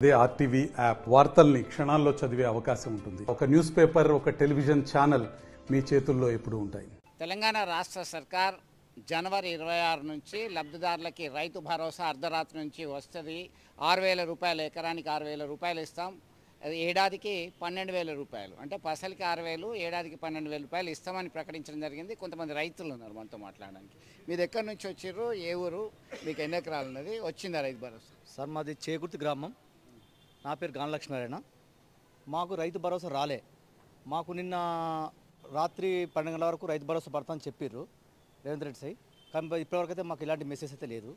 అదే RTV app వార్తల్ని క్షణాల్లో చదివే అవకాశం ఉంటుంది. ఒక న్యూస్ పేపర్, ఒక టెలివిజన్ ఛానల్ మీ చేతుల్లో ఎప్పుడూ ఉంటాయి. తెలంగాణ రాష్ట్ర సర్కార్ జనవరి 26 నుంచి లబ్ధిదారులకి రైతు భరోసా అర్ధరాత్రి నుంచి వస్తుంది. 6,000 రూపాయలు, ఎకరానికి 6,000 రూపాయలు ఇస్తాం. అది ఏడాదికి 12,000 రూపాయలు, అంటే పసలికి 6,000, ఏడాదికి 12,000 రూపాయలు ఇస్తామని ప్రకటించడం జరిగింది. కొంతమంది రైతులు ఉన్నారు మనతో మాట్లాడడానికి. మీరు ఎక్కడి నుంచి వచ్చిర్రు, ఏ ఊరు, మీకు ఎన్ని ఎకరాలు ఉన్నది, వచ్చిందా రైతు భరోసా? సార్ మాది చేగుర్తి గ్రామం, నా పేరు గానలక్ష్మీనారాయణ. మాకు రైతు భరోసా రాలే. మాకు నిన్న రాత్రి 12 గంటల వరకు రైతు భరోసా పడతామని చెప్పారు రేవంత్ రెడ్డి సాయి. కానీ ఇప్పటివరకు అయితే మాకు ఇలాంటి మెసేజ్ అయితే లేదు.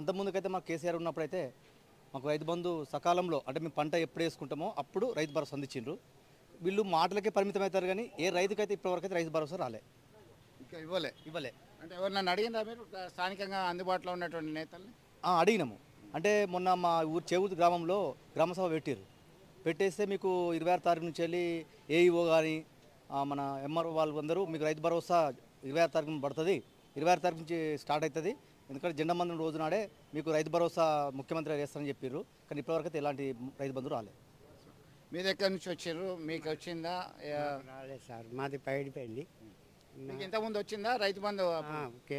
అంతకుముందుకైతే మాకు కేసీఆర్ ఉన్నప్పుడైతే మాకు రైతు బంధు సకాలంలో, అంటే మేము పంట ఎప్పుడు వేసుకుంటామో అప్పుడు రైతు భరోసా అందించిండ్రు. వీళ్ళు మాటలకే పరిమితం అవుతారు, కానీ ఏ రైతుకైతే ఇప్పటివరకు అయితే రైతు భరోసా రాలే, ఇంకా ఇవ్వలే. అంటే ఎవరినన్ను అడిగినా మీరు స్థానికంగా అందుబాటులో ఉన్నటువంటి నేతల్ని? అడిగినాము. అంటే మొన్న మా ఊరు చేగుర్తి గ్రామంలో గ్రామసభ పెట్టేస్తే మీకు 26 తారీఖు నుంచి వెళ్ళి ఏఈఓ కానీ మన ఎంఆర్ఓ వాళ్ళు అందరూ మీకు రైతు భరోసా 26 తారీఖు పడుతుంది, 26 తారీఖు నుంచి స్టార్ట్ అవుతుంది, ఎందుకంటే జెండా మందం రోజు నాడే మీకు రైతు భరోసా ముఖ్యమంత్రి చేస్తారని చెప్పారు. కానీ ఇప్పటివరకు అయితే ఎలాంటి రైతు బంధు రాలే. మీరు ఎక్కడి నుంచి వచ్చారు, మీకు వచ్చిందా? రాలేదు సార్, మాది పైడిపల్లి. మీకు ఇంతకుముందు వచ్చిందా రైతు బంధు?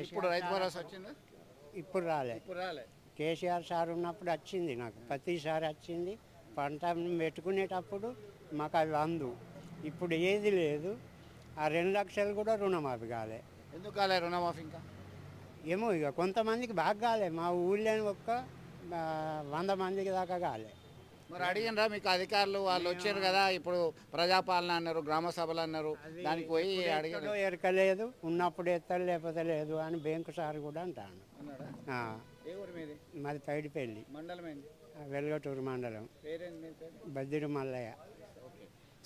ఇప్పుడు రైతు భరోసా వచ్చిందా? ఇప్పుడు రాలే. కేసీఆర్ సార్ ఉన్నప్పుడు వచ్చింది, నాకు ప్రతిసారి వచ్చింది. పంట పెట్టుకునేటప్పుడు మాకు అవి అందు. ఇప్పుడు ఏది లేదు. ఆ 2 లక్షలు కూడా రుణమాఫీ కాలే. ఎందుకు కాలే రుణమాఫీ? ఇంకా ఏమో ఇక కొంతమందికి బాగా కాలే. మా ఊళ్ళో ఒక్క 100 మందికి దాకా కాలే. మరి అడిగినరా మీకు అధికారులు? వాళ్ళు వచ్చారు కదా, ఇప్పుడు ప్రజాపాలన అన్నారు, గ్రామ సభలు అన్నారు, దానికి పోయి అడిగారు? ఎరకలేదు, ఉన్నప్పుడు ఎత్తారు లేకపోతే లేదు అని బ్యాంకు సార్ కూడా అంటాను. ఏ ఊరు మీది? మాది పైడిపల్లి మండలం ఏంటి? వెల్గటూరు మండలం, పేరేంటి? బద్దిడి మల్లయ్య.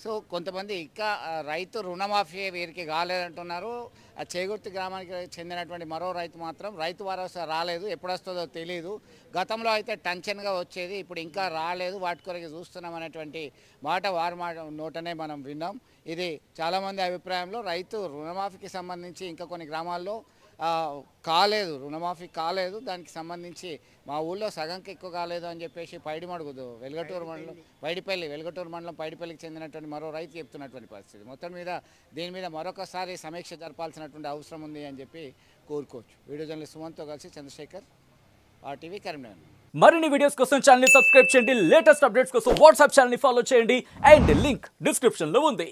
సో కొంతమంది ఇంకా రైతు రుణమాఫీ వీరికి కాలేదంటున్నారు. ఆ చేగుర్తి గ్రామానికి చెందినటువంటి మరో రైతు మాత్రం రైతు భరోసా రాలేదు, ఎప్పుడు వస్తుందో తెలియదు. గతంలో అయితే టెన్షన్గా వచ్చేది, ఇప్పుడు ఇంకా రాలేదు, వాటి కొరకు చూస్తున్నాం అనేటువంటి మాట వారి నోటనే మనం విన్నాం. ఇది చాలామంది అభిప్రాయంలో రైతు రుణమాఫీకి సంబంధించి ఇంకా కొన్ని గ్రామాల్లో కాలేదు, రుణమాఫీ కాలేదు. దానికి సంబంధించి మా ఊళ్ళో సగంకి ఎక్కువ కాలేదు అని చెప్పేసి పైడిమడుగు వెల్గటూరు మండలం వెల్గటూరు మండలం పైడిపల్లికి చెందినటువంటి మరో రైతు చెప్తున్నటువంటి పరిస్థితి. మొత్తం మీద దీని మీద మరొకసారి సమీక్ష జరపాల్సినటువంటి అవసరం ఉంది అని చెప్పి కోరుకోవచ్చు. వీడియో జర్నలిస్ట్ సుమంత్తో కలిసి చంద్రశేఖర్, ఆర్టీవీ, కరీంనగర్. మరిన్ని వీడియోస్ కోసం ఛానల్ ని సబ్స్క్రైబ్ చేయండి. లేటెస్ట్ అప్డేట్స్ కోసం వాట్సాప్ ఛానల్ ని ఫాలో చేయండి. అండ్ లింక్ డిస్క్రిప్షన్ లో ఉంది.